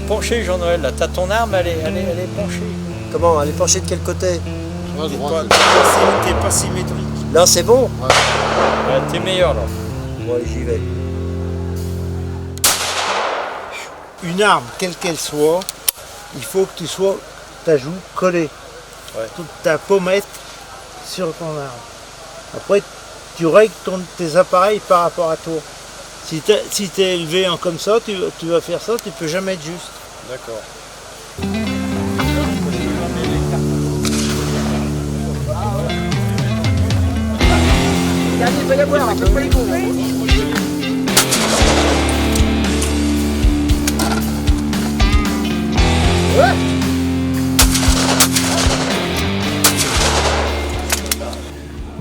penchée, Jean-Noël, là. T'as ton arme, elle est penchée. Comment? Elle est penchée de quel côté? T'es pas symétrique. Là, c'est bon? Ouais, t'es meilleur, là. Ouais, j'y vais. Une arme, quelle qu'elle soit, il faut que tu sois ta joue collée. Ouais. Toute ta pommette sur ton arme. Après, tu règles tes appareils par rapport à toi. Si tu es élevé en comme ça, tu vas faire ça, tu peux jamais être juste. D'accord.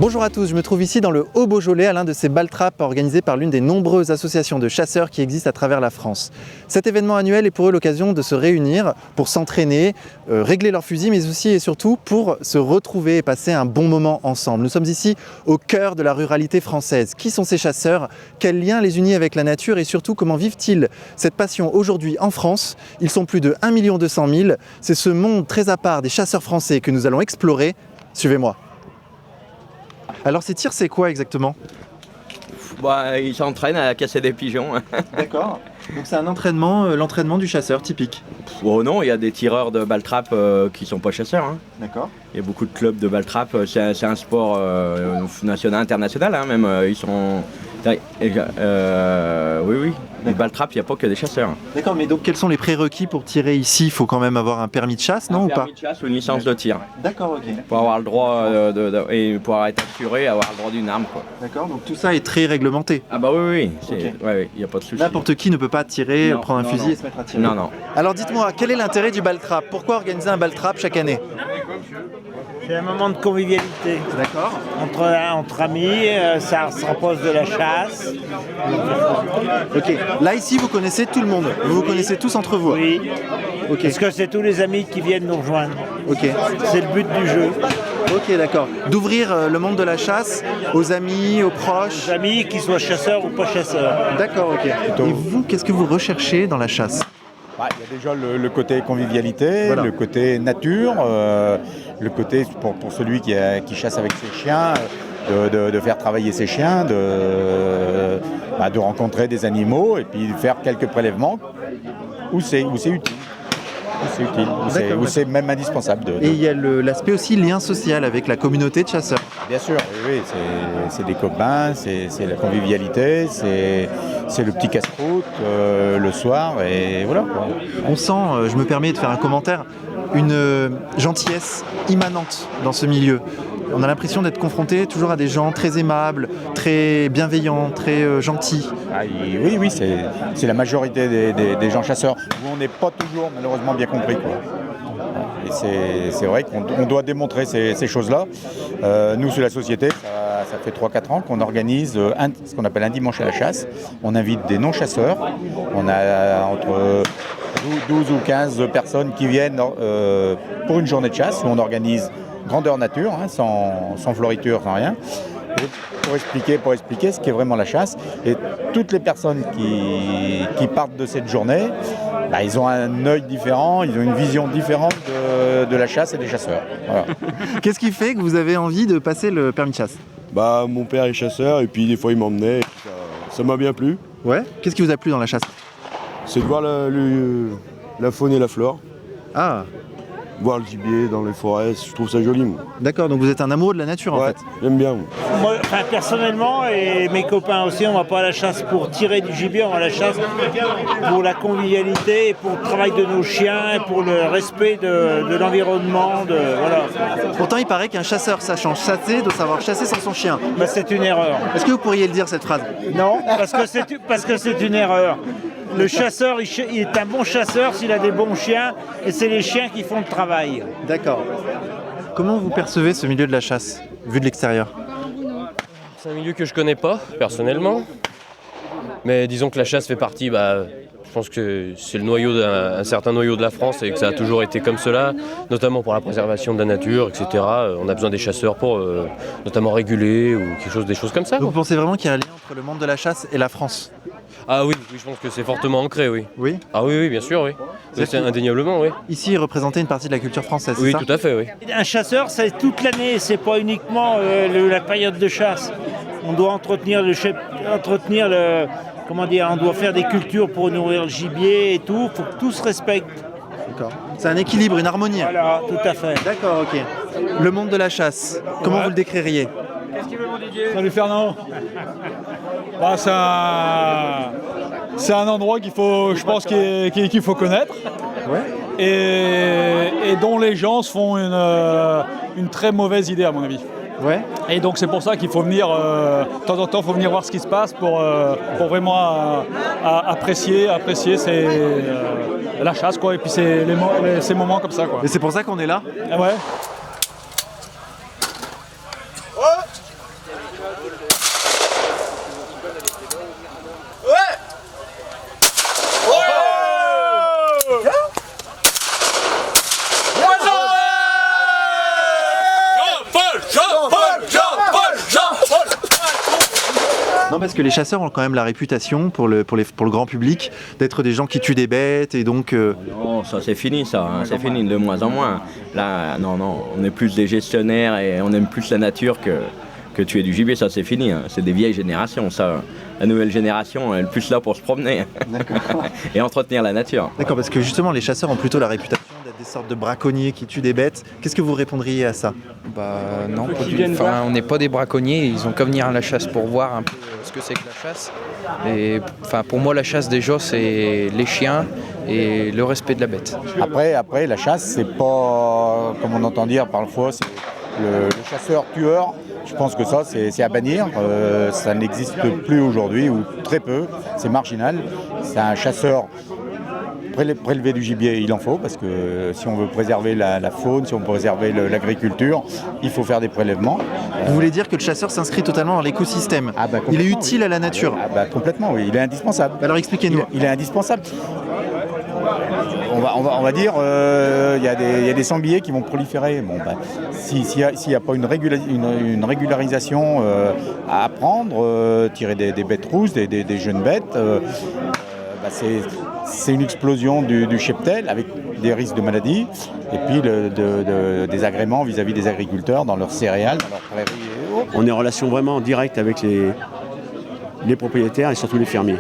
Bonjour à tous, je me trouve ici dans le Haut-Beaujolais à l'un de ces bal-traps organisés par l'une des nombreuses associations de chasseurs qui existent à travers la France. Cet événement annuel est pour eux l'occasion de se réunir pour s'entraîner, régler leurs fusils, mais aussi et surtout pour se retrouver et passer un bon moment ensemble. Nous sommes ici au cœur de la ruralité française. Qui sont ces chasseurs? Quel lien les unit avec la nature et surtout comment vivent-ils cette passion aujourd'hui en France? Ils sont plus de 1 200 000. C'est ce monde très à part des chasseurs français que nous allons explorer. Suivez-moi. Alors ces tirs, c'est quoi exactement? Bah, ils s'entraînent à casser des pigeons. D'accord. Donc c'est un entraînement, l'entraînement du chasseur typique. Bon, non, il y a des tireurs de ball-trap qui sont pas chasseurs. Hein. D'accord. Il y a beaucoup de clubs de ball-trap. C'est un sport national, international. Hein, même ils sont. Oui. Les ball-trap, il n'y a pas que des chasseurs. D'accord, mais donc quels sont les prérequis pour tirer ici? Il faut quand même avoir un permis de chasse, non, ou pas? Un permis de chasse ou une licence de tir. D'accord, ok. Pour avoir le droit et pour être assuré, avoir le droit d'une arme. Quoi. D'accord, donc tout ça est très réglementé. Ah bah oui. Ok. Il n'y a pas de souci. N'importe qui ne peut pas tirer, Non, prendre un non, fusil non. et se mettre à tirer. Non. Alors dites-moi, quel est l'intérêt du ball-trap? Pourquoi organiser un ball-trap chaque année? C'est un moment de convivialité. D'accord. Entre amis, ça se repose de la chasse. Ok. Là ici, vous connaissez tout le monde. Vous vous connaissez tous entre vous. Oui. Ok. Parce que c'est tous les amis qui viennent nous rejoindre. Ok. C'est le but du jeu. Ok, d'accord. D'ouvrir le monde de la chasse aux amis, aux proches. Les amis, qu'ils soient chasseurs ou pas chasseurs. D'accord, ok. Et vous, qu'est-ce que vous recherchez dans la chasse? Il y a déjà le côté convivialité, Voilà. le côté nature, le côté pour celui qui chasse avec ses chiens, de faire travailler ses chiens, de rencontrer des animaux et puis de faire quelques prélèvements où c'est utile. Où c'est même indispensable. Et il y a l'aspect aussi lien social avec la communauté de chasseurs. Bien sûr, oui, c'est des copains, c'est la convivialité, c'est le petit casse-croûte le soir et voilà quoi. On sent, je me permets de faire un commentaire, une gentillesse immanente dans ce milieu. On a l'impression d'être confronté toujours à des gens très aimables, très bienveillants, très gentils. Oui, c'est la majorité des gens chasseurs où on n'est pas toujours malheureusement bien compris, quoi. Et c'est vrai qu'on doit démontrer ces choses-là. Nous, sur la société, ça fait 3-4 ans qu'on organise ce qu'on appelle un dimanche à la chasse. On invite des non-chasseurs. On a entre 12 ou 15 personnes qui viennent pour une journée de chasse où on organise grandeur nature, hein, sans floriture, sans rien. Et pour expliquer ce qu'est vraiment la chasse. Et toutes les personnes qui partent de cette journée, ils ont un œil différent, ils ont une vision différente de la chasse et des chasseurs. Voilà. Qu'est-ce qui fait que vous avez envie de passer le permis de chasse? Mon père est chasseur et puis des fois il m'emmenait. Ça m'a bien plu. Ouais. Qu'est-ce qui vous a plu dans la chasse? C'est de voir la faune et la flore. Ah, Voir le gibier dans les forêts, je trouve ça joli. Moi. d'accord, donc vous êtes un amoureux de la nature en Ouais, fait. j'aime bien. Moi, personnellement, et mes copains aussi, on va pas à la chasse pour tirer du gibier, on va à la chasse pour la convivialité, pour le travail de nos chiens, et pour le respect de l'environnement. Voilà. Pourtant, il paraît qu'un chasseur sachant chasser doit savoir chasser sans son chien. C'est une erreur. Est-ce que vous pourriez le dire cette phrase? Non, parce que c'est une erreur. Le chasseur, il est un bon chasseur s'il a des bons chiens, et c'est les chiens qui font le travail. D'accord. Comment vous percevez ce milieu de la chasse, vu de l'extérieur? C'est un milieu que je connais pas, personnellement. Mais disons que la chasse fait partie, je pense que c'est le noyau un certain noyau de la France et que ça a toujours été comme cela, notamment pour la préservation de la nature, etc. On a besoin des chasseurs pour notamment réguler ou des choses comme ça. Donc vous pensez vraiment qu'il y a un lien entre le monde de la chasse et la France? Ah oui, je pense que c'est fortement ancré, oui. Oui. Ah oui, bien sûr, oui. C'est indéniablement, oui. Ici, représenter une partie de la culture française, c'est Oui, ça? tout à fait, oui. Un chasseur, c'est toute l'année, c'est pas uniquement la période de chasse. On doit entretenir on doit faire des cultures pour nourrir le gibier et tout. Il faut que tout se respecte. D'accord. C'est un équilibre, une harmonie. Voilà, tout à fait. D'accord, ok. Le monde de la chasse, comment vous le décririez? Salut Fernand. Bah, c'est un endroit qu'il faut, je pense, qu'il faut connaître. Ouais. Et dont les gens se font une très mauvaise idée à mon avis. Ouais. Et donc c'est pour ça qu'il faut venir, de temps en temps, faut venir voir ce qui se passe pour vraiment apprécier la chasse, quoi. Et puis ces moments comme ça, quoi. Et c'est pour ça qu'on est là? Ouais. Non, parce que les chasseurs ont quand même la réputation pour le grand public d'être des gens qui tuent des bêtes et donc... Non, ça c'est fini, c'est fini de moins en moins. Là, non, on est plus des gestionnaires et on aime plus la nature que tuer du gibier, ça c'est fini. Hein. C'est des vieilles générations, ça. La nouvelle génération, elle est plus là pour se promener et entretenir la nature. D'accord, parce que justement les chasseurs ont plutôt la réputation d'être des sortes de braconniers qui tuent des bêtes. Qu'est-ce que vous répondriez à ça? Non, pas du tout. Enfin, on n'est pas des braconniers, ils ont qu'à venir à la chasse pour voir un peu ce que c'est que la chasse. Et enfin, pour moi, la chasse déjà, c'est les chiens et le respect de la bête. Après la chasse, c'est pas, comme on entend dire parfois, c'est le chasseur-tueur. Je pense que ça, c'est à bannir. Ça n'existe plus aujourd'hui, ou très peu. C'est marginal. C'est un chasseur. Prélever du gibier, il en faut, parce que si on veut préserver la faune, si on veut préserver l'agriculture, il faut faire des prélèvements. Vous voulez dire que le chasseur s'inscrit totalement dans l'écosystème? Il est utile à la nature? Complètement, oui. Il est indispensable. Alors expliquez-nous. Il est indispensable. On va dire, il y a des sangliers qui vont proliférer. Bon, s'il n'y a pas une régularisation à apprendre, tirer des bêtes rousses, des jeunes bêtes, c'est une explosion du cheptel avec des risques de maladies et puis des agréments vis-à-vis des agriculteurs dans leurs céréales, dans leurs prairies et autres. On est en relation vraiment directe avec les propriétaires et surtout les fermiers.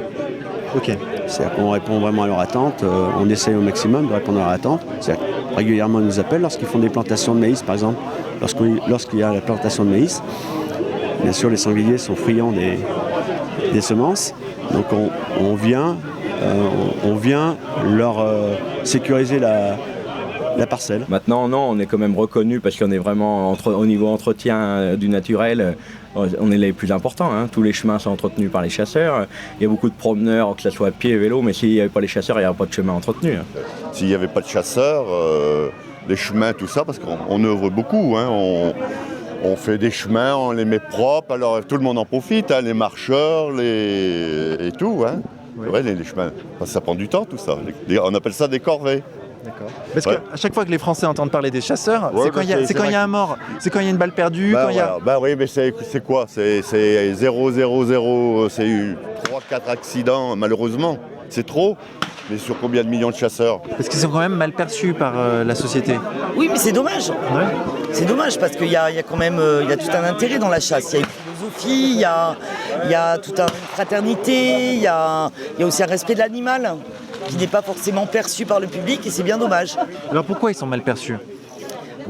Ok. C'est-à-dire qu'on répond vraiment à leurs attentes, on essaye au maximum de répondre à leurs attentes. Régulièrement, ils nous appellent lorsqu'ils font des plantations de maïs, par exemple. Lorsqu'il y a la plantation de maïs, bien sûr, les sangliers sont friands des semences. Donc on vient leur sécuriser la parcelle. Maintenant, non, on est quand même reconnu parce qu'on est vraiment au niveau entretien du naturel, on est les plus importants. Hein. Tous les chemins sont entretenus par les chasseurs. Il y a beaucoup de promeneurs, que ce soit à pied et vélo, mais s'il n'y avait pas les chasseurs, il n'y aurait pas de chemin entretenu. Hein. S'il n'y avait pas de chasseurs, les chemins, tout ça, parce qu'on œuvre beaucoup. Hein, on fait des chemins, on les met propres, alors tout le monde en profite, hein, les marcheurs, et tout. Hein. Oui. Ouais, les chemins, ça prend du temps tout ça. On appelle ça des corvées. D'accord. Parce qu'à chaque fois que les Français entendent parler des chasseurs, c'est quand il y a un mort, c'est quand il y a une balle perdue. Oui, mais c'est quoi? C'est 0, 0, 0, c'est eu 3-4 accidents malheureusement. C'est trop. Mais sur combien de millions de chasseurs? Parce qu'ils sont quand même mal perçus par la société. Oui, mais c'est dommage. Ouais. C'est dommage parce qu'il y a quand même il y a tout un intérêt dans la chasse. Il y a une philosophie, il y a toute une fraternité, il y a aussi un respect de l'animal qui n'est pas forcément perçu par le public et c'est bien dommage. Alors pourquoi ils sont mal perçus?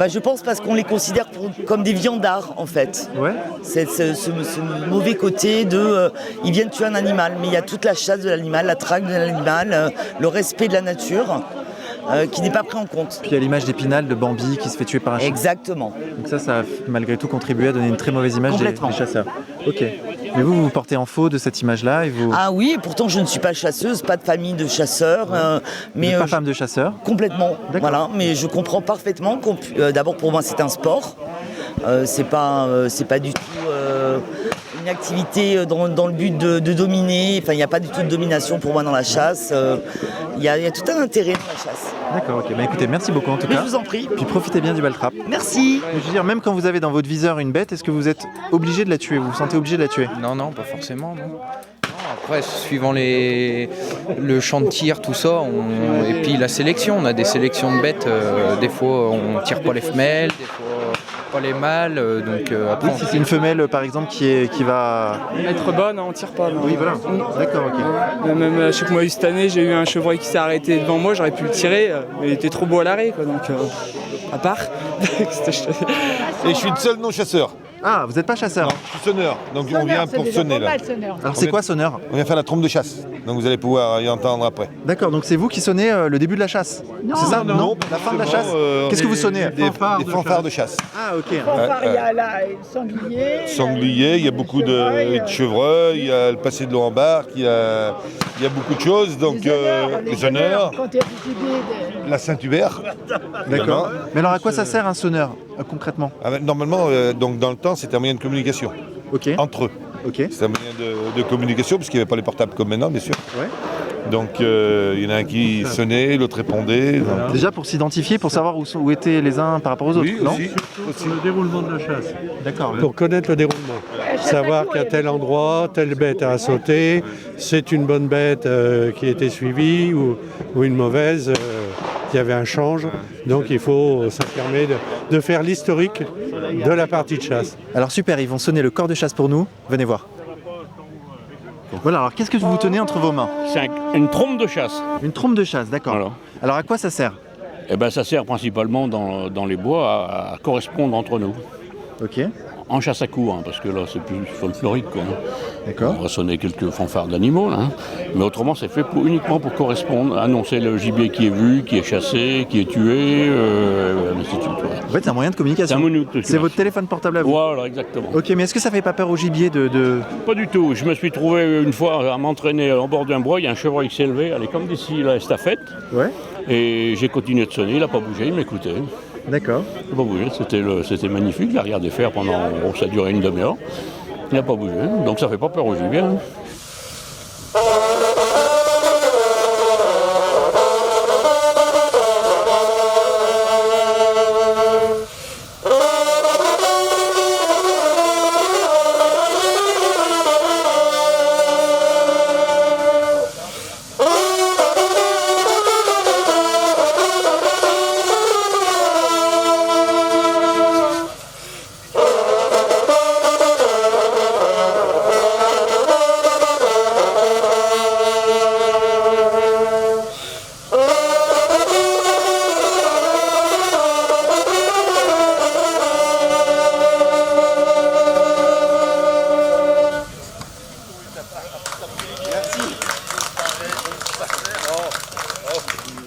Je pense parce qu'on les considère comme des viandards en fait. Ouais. C'est ce mauvais côté de ils viennent tuer un animal, mais il y a toute la chasse de l'animal, la traque de l'animal, le respect de la nature qui n'est pas pris en compte. Puis il y a l'image d'Épinal de Bambi qui se fait tuer par un chien. Exactement. Donc ça a malgré tout contribué à donner une très mauvaise image des chasseurs. Ok. Mais vous vous portez en faux de cette image-là et vous... Ah oui, pourtant je ne suis pas chasseuse, pas de famille de chasseurs. Mais pas femme de chasseur? Complètement, voilà. Mais je comprends parfaitement d'abord pour moi c'est un sport. C'est pas du tout une activité dans le but de dominer. Enfin, il n'y a pas du tout de domination pour moi dans la chasse. Il y a tout un intérêt dans la chasse. D'accord, ok. Écoutez, merci beaucoup en tout cas. Je vous en prie. Puis profitez bien du baltrap. Merci. Je veux dire, même quand vous avez dans votre viseur une bête, est-ce que vous êtes obligé de la tuer? Vous vous sentez obligé de la tuer? Non, pas forcément, non. Après, suivant le champ de tir, tout ça, et puis la sélection, on a des sélections de bêtes. Des fois, on tire pas les femelles, des fois pas les mâles. Donc après, Si c'est une femelle, par exemple, qui va Être bonne, on tire pas. Non. Oui, voilà. D'accord, ok. Même je sais que moi cette année j'ai eu un chevreuil qui s'est arrêté devant moi, j'aurais pu le tirer, mais il était trop beau à l'arrêt quoi, donc à part. Et je suis le seul non-chasseur. Ah, vous n'êtes pas chasseur? Non, je suis sonneur, donc on vient pour sonner là. Alors c'est quoi sonneur? On vient faire la trompe de chasse, donc vous allez pouvoir y entendre après. D'accord, donc c'est vous qui sonnez le début de la chasse? C'est ça? Non, la fin de la chasse? Qu'est-ce que vous sonnez? Des fanfares de chasse. Ah, ok. Fanfare, il y a là le sanglier. Sanglier, il y a beaucoup de chevreuils, il y a le passé de l'eau en barque, il y a beaucoup de choses, donc les honneurs, Quand il y a du gibier, la Saint-Hubert. D'accord. Mais alors à quoi ça sert un sonneur, concrètement? Normalement, donc dans le temps, c'était un moyen de communication entre eux. C'est un moyen de communication, parce qu'il n'y avait pas les portables comme maintenant, bien sûr. Ouais. Donc il y en a un qui sonnait, l'autre répondait. Donc... Déjà pour s'identifier, pour savoir où étaient les uns par rapport aux autres, oui, non? aussi. Le déroulement de la chasse. D'accord. Pour connaître le déroulement. Savoir qu'à tel endroit, telle bête a sauté, c'est une bonne bête qui a été suivie ou une mauvaise, qui avait un change. Donc il faut s'affirmer de faire l'historique de la partie de chasse. Alors super, ils vont sonner le corps de chasse pour nous. Venez voir. Voilà, alors qu'est-ce que vous tenez entre vos mains? C'est une trompe de chasse. Une trompe de chasse, d'accord. Voilà. Alors à quoi ça sert? Eh ben, ça sert principalement dans les bois à correspondre entre nous. Ok. En chasse à coup, parce que là c'est plus folklorique, quoi. D'accord. On va sonner quelques fanfares d'animaux, là, mais autrement c'est fait uniquement pour correspondre, annoncer le gibier qui est vu, qui est chassé, qui est tué, ainsi de suite. En fait c'est un moyen de communication. C'est votre téléphone portable à vous? Voilà, exactement. Ok, mais est-ce que ça fait pas peur au gibier de... Pas du tout. Je me suis trouvé une fois à m'entraîner en bord d'un bois, il y a un chevreuil qui s'est levé, elle est comme d'ici la estafette. Ouais. Et j'ai continué de sonner, il n'a pas bougé, il m'écoutait. D'accord. Il n'a pas bougé, c'était magnifique, j'ai regardé faire pendant, ça a duré une demi-heure. Il n'a pas bougé, donc ça fait pas peur au gibier.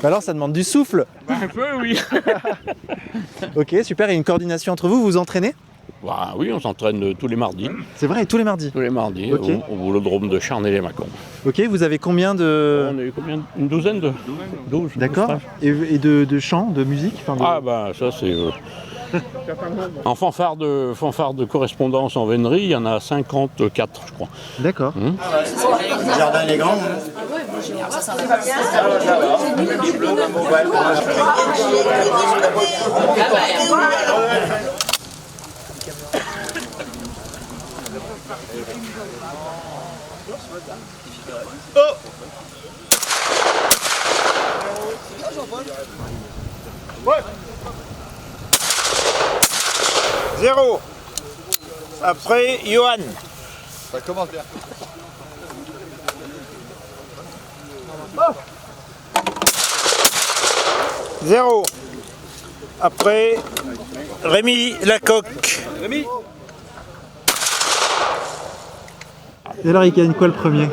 Alors ça demande du souffle. Un peu, oui. Ok, super, et une coordination entre vous, vous vous entraînez? Bah, oui, on s'entraîne tous les mardis. C'est vrai, tous les mardis? Tous les mardis, Ok. au boulodrome de Charnay-les-Mâcons. Ok, vous avez combien de... On est combien? Une douzaine de... 12. D'accord. Et de chant, de musique, enfin de... Ah bah ça c'est... En fanfare de correspondance en vénerie, il y en a 54, je crois. D'accord. Le jardin il est grand. Ouais. 0. Après, Johan. Ça commence bien. Oh. 0. Après, Rémi Lacoque. Rémi. Et alors il gagne quoi le premier?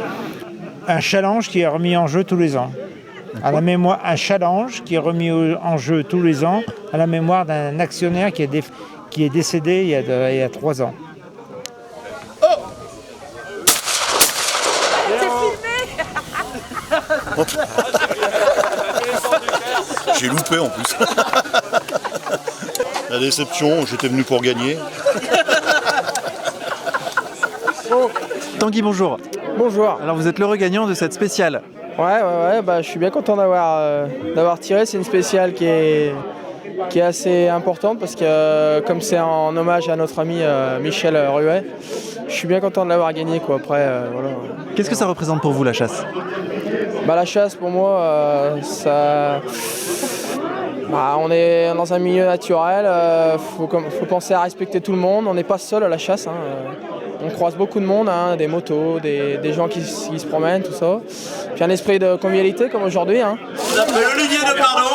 Un challenge qui est remis en jeu tous les ans. À la mémoire, un challenge qui est remis en jeu tous les ans à la mémoire d'un actionnaire qui est décédé il y a 3 ans. J'ai loupé en plus. La déception, j'étais venu pour gagner. Tanguy, bonjour. Bonjour. Alors vous êtes l'heureux gagnant de cette spéciale. Ouais, bah, je suis bien content d'avoir tiré. C'est une spéciale qui est assez importante parce que comme c'est en hommage à notre ami Michel Ruet, je suis bien content de l'avoir gagné, quoi. Après, voilà. Qu'est-ce que ça représente pour vous la chasse? La chasse, pour moi, on est dans un milieu naturel, faut penser à respecter tout le monde, on n'est pas seul à la chasse. On croise beaucoup de monde, des motos, des gens qui se promènent, tout ça. Puis un esprit de convivialité comme aujourd'hui. On appelle Olivier de Pardon.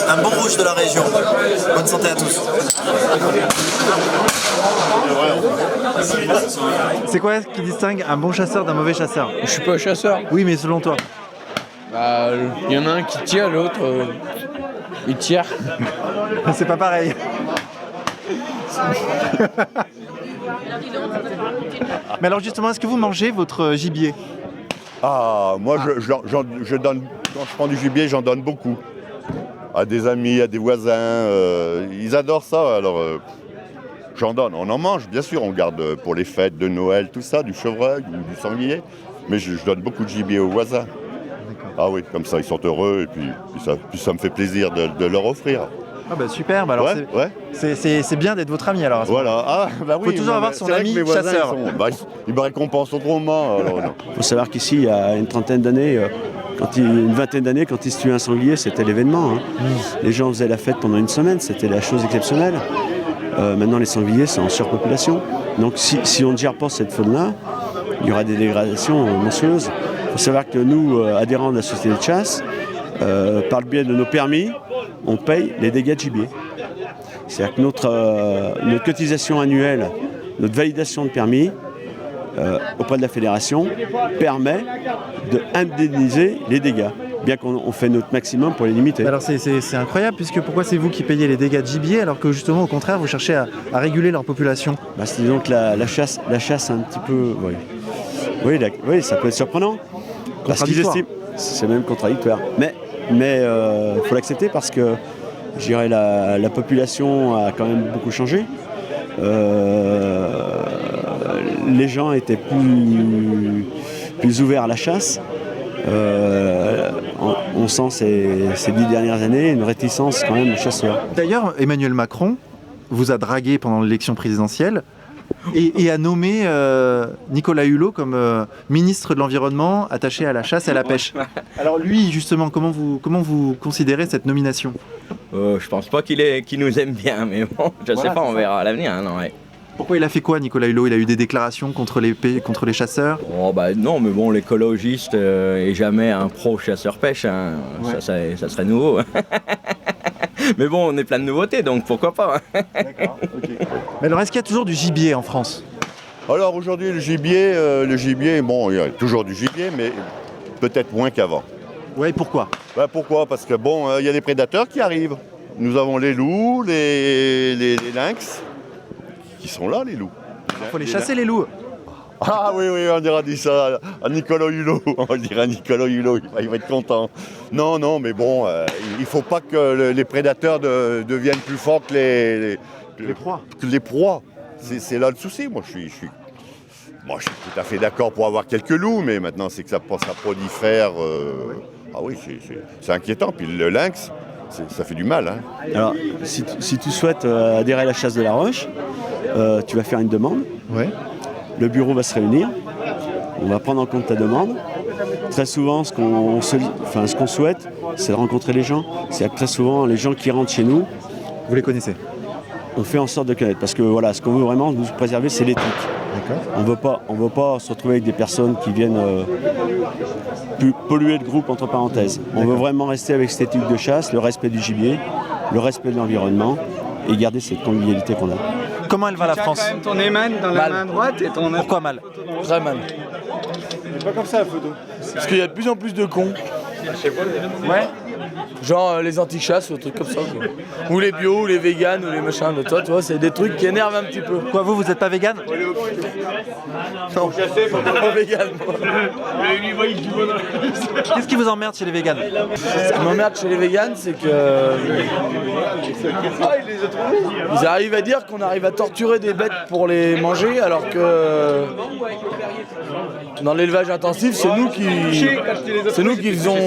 Un bon rouge de la région. Bonne santé à tous. C'est quoi qui distingue un bon chasseur d'un mauvais chasseur? Je suis pas chasseur. Oui, mais selon toi? Il y en a un qui tire, l'autre il tire. C'est pas pareil. Mais alors justement, est-ce que vous mangez votre gibier? Ah, moi je donne, quand je prends du gibier, j'en donne beaucoup. À des amis, à des voisins, ils adorent ça, alors j'en donne. On en mange, bien sûr, on garde pour les fêtes de Noël, tout ça, du chevreuil ou du sanglier, mais je donne beaucoup de gibier aux voisins. Ah oui, comme ça ils sont heureux et puis ça me fait plaisir de leur offrir. Ah bah super, alors c'est bien d'être votre ami alors. Voilà, ah bah oui. Faut toujours avoir son ami chasseur. Ils me récompensent autrement. Il faut savoir qu'ici, il y a une trentaine d'années, une vingtaine d'années, quand ils se tuaient un sanglier, c'était l'événement. Les gens faisaient la fête pendant une semaine, c'était la chose exceptionnelle. Maintenant, les sangliers sont en surpopulation. Donc si on ne gère pas cette faune-là, il y aura des dégradations monstrueuses. Il faut savoir que nous, adhérents de la société de chasse, par le biais de nos permis, on paye les dégâts de gibier. C'est-à-dire que notre cotisation annuelle, notre validation de permis auprès de la fédération permet d'indemniser les dégâts, bien qu'on fait notre maximum pour les limiter. Alors c'est incroyable, puisque pourquoi c'est vous qui payez les dégâts de gibier alors que justement au contraire vous cherchez à réguler leur population? C'est donc la chasse un petit peu... Oui, ça peut être surprenant. Parce qu'ils estiment, c'est même contradictoire. Mais faut l'accepter parce que je dirais la population a quand même beaucoup changé. Les gens étaient plus ouverts à la chasse. On sent ces 10 dernières années une réticence quand même aux chasseurs. D'ailleurs, Emmanuel Macron vous a dragué pendant l'élection présidentielle et a nommé Nicolas Hulot comme ministre de l'Environnement attaché à la chasse et à la pêche. Alors lui, justement, comment vous considérez cette nomination? Je pense pas qu'il nous aime bien, mais bon, je sais pas, on verra à l'avenir. Pourquoi il a fait quoi, Nicolas Hulot? Il a eu des déclarations contre les chasseurs? Non, mais bon, l'écologiste est jamais un pro-chasseur-pêche, ça serait nouveau. Mais bon, on est plein de nouveautés, donc pourquoi pas. D'accord, ok. Mais alors, est-ce qu'il y a toujours du gibier en France? Alors aujourd'hui, le gibier, bon, il y a toujours du gibier, mais peut-être moins qu'avant. Oui, pourquoi? Pourquoi? Parce que bon, il y a des prédateurs qui arrivent. Nous avons les loups, les lynx, qui sont là, les loups. Il faut les chasser, les loups. Ah oui, on dirait dit ça à Nicolas Hulot. On dirait à Nicolas Hulot, il va être content. Non, mais bon, il ne faut pas que les prédateurs deviennent plus forts que les proies. C'est là le souci. Moi, je suis tout à fait d'accord pour avoir quelques loups, mais maintenant, c'est que ça prolifère. Ah oui, c'est inquiétant. Puis le lynx, ça fait du mal. Alors, si tu souhaites adhérer à la chasse de la roche, tu vas faire une demande. Ouais. Le bureau va se réunir, on va prendre en compte ta demande. Très souvent, ce qu'on souhaite, c'est de rencontrer les gens. C'est-à-dire que très souvent, les gens qui rentrent chez nous, vous les connaissez? On fait en sorte de connaître, parce que voilà, ce qu'on veut vraiment nous préserver, c'est l'éthique. D'accord. On veut pas se retrouver avec des personnes qui viennent polluer le groupe, entre parenthèses. On veut vraiment rester avec cette éthique de chasse, le respect du gibier, le respect de l'environnement, et garder cette convivialité qu'on a. Comment elle va la Tu as France? quand même ton Eman dans la main droite et ton... Pourquoi mal? Très mal. C'est pas comme ça la photo. Parce qu'il y a de plus en plus de cons. Ouais. Genre les anti-chasses ou des trucs comme ça. Quoi. Ou les bio, ou les véganes, ou les machins de toi, tu vois, c'est des trucs qui énervent un petit peu. Quoi, vous êtes pas vegan? Non, pas vegan. Qu'est-ce qui vous emmerde chez les véganes? Ce qui m'emmerde chez les véganes, c'est que ils arrivent à dire qu'on arrive à torturer des bêtes pour les manger, alors que dans l'élevage intensif, c'est nous qui faisons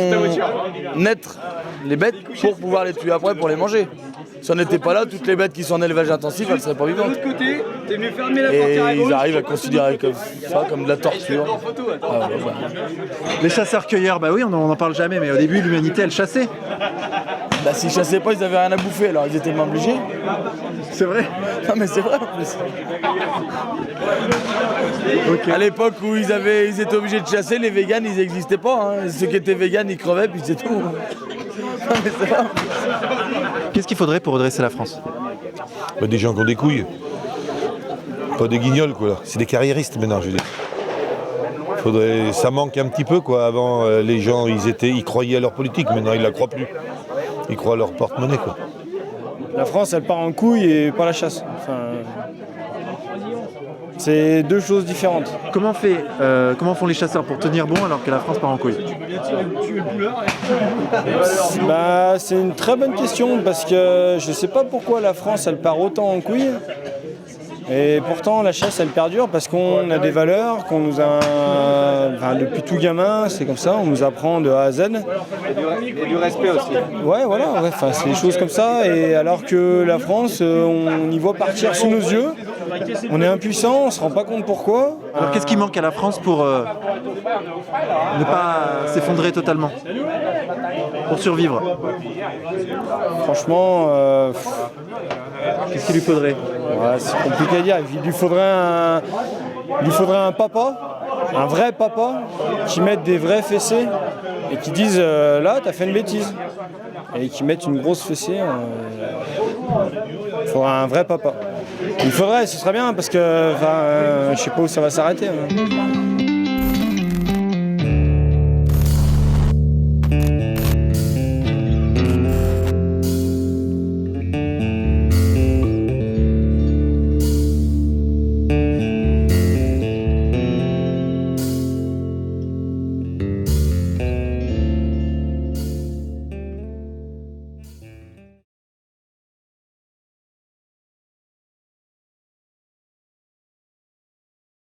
naître les bêtes pour pouvoir les tuer après pour les manger. Si on n'était pas là, toutes les bêtes qui sont en élevage intensif, elles ne seraient pas vivantes. Et ils arrivent à considérer comme ça, comme de la torture. Ah, ouais, bah. Les chasseurs-cueilleurs, bah oui, on n'en parle jamais, mais au début, l'humanité, elle chassait. Bah s'ils chassaient pas, ils avaient rien à bouffer, alors ils étaient pas obligés. C'est vrai? Non mais c'est vrai en plus. Okay. À l'époque où ils étaient obligés de chasser, les véganes ils n'existaient pas. Hein. Ceux qui étaient véganes ils crevaient puis c'est tout. Non mais c'est vrai. Qu'est-ce qu'il faudrait pour redresser la France? Bah, des gens qui ont des couilles. Pas des guignols quoi là. C'est des carriéristes maintenant je veux dire. Ça manque un petit peu quoi. Avant les gens ils croyaient à leur politique, maintenant ils la croient plus. Ils croient à leur porte-monnaie quoi. La France elle part en couille et pas la chasse. Enfin, c'est deux choses différentes. Comment font les chasseurs pour tenir bon alors que la France part en couille? Bah, c'est une très bonne question parce que je sais pas pourquoi la France elle part autant en couille. Et pourtant la chasse elle perdure parce qu'on a des valeurs qu'on nous a, enfin, depuis tout gamin c'est comme ça, on nous apprend de A à Z. Et du respect aussi. Ouais voilà, ouais, c'est des choses comme ça et alors que la France on y voit partir sous nos yeux, on est impuissant, on se rend pas compte pourquoi. Alors qu'est-ce qui manque à la France pour ne pas s'effondrer totalement? Pour survivre? Franchement, qu'est-ce qu'il lui faudrait? Ouais, c'est compliqué à dire. Il lui faudrait un papa, un vrai papa, qui mette des vrais fessées et qui dise là, t'as fait une bêtise. Et qui mette une grosse fessée. Il faudrait un vrai papa. Il faudrait, ce serait bien parce que je sais pas où ça va s'arrêter. Hein.